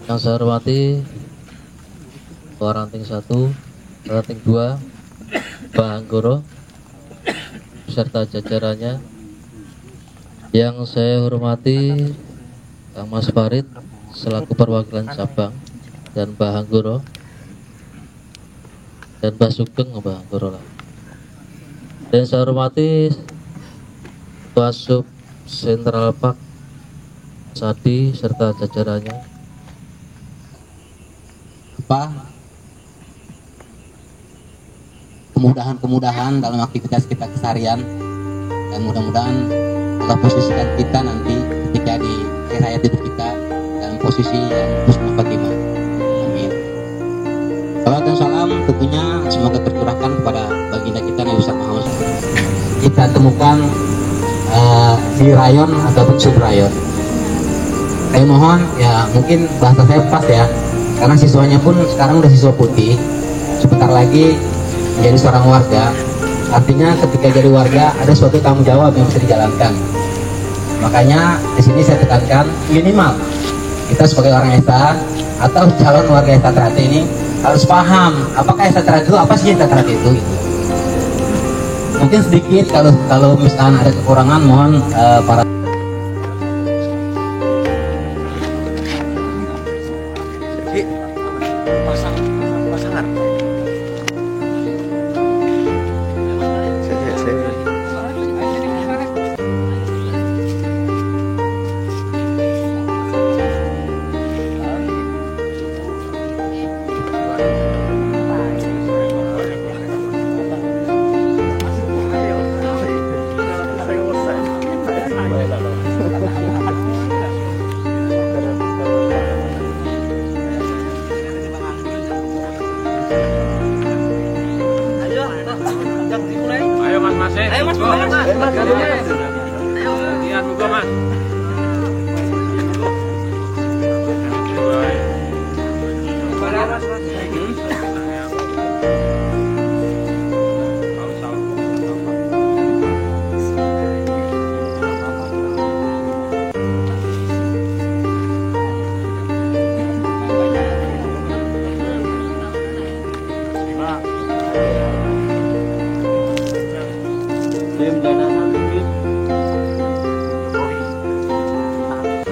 Yang saya hormati Ketua Ranting 1, Ranting 2, Pak Anggoro beserta jajarannya. Yang saya hormati Kang Mas Farid selaku perwakilan cabang dan Pak Anggoro dan Pak Sugeng Pak Anggoro lah. Dan saya hormati Ketua Sub Sentral Pak Sadi serta jajarannya. Kemudahan dalam aktivitas kita keseharian, dan mudah-mudahan Allah posisikan kita nanti ketika di akhir hayat hidup kita dalam posisi yang husnul khotimah. Amin. Salam dan salam tentunya semoga tercurahkan kepada baginda kita Nabi Muhammad. Kita temukan di rayon ataupun subrayon. Saya mohon ya, mungkin bahasa saya pas ya, karena siswanya pun sekarang udah siswa putih, sebentar lagi menjadi seorang warga. Artinya ketika jadi warga ada suatu tanggung jawab yang bisa dijalankan. Makanya di sini saya tekankan minimal kita sebagai orang ESA atau calon warga ESA Trate ini harus paham apakah ESA Trate itu, apa sih ESA Trate itu. Mungkin sedikit kalau misalkan ada kekurangan mohon para pasangan. Ayo mas, ayo mas, latihan juga mas.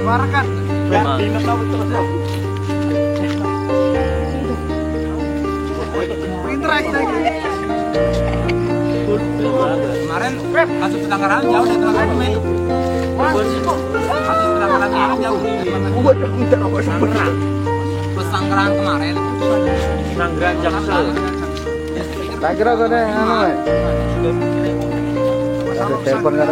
Keluarkan. Kemarin kasus pelanggaran jauh dari pelanggaran ini. Kasus pelanggaran jauh. Pelanggaran kemarin. Pelanggaran Jaksel. Tak kira kau dah anu. Ada telepon kan?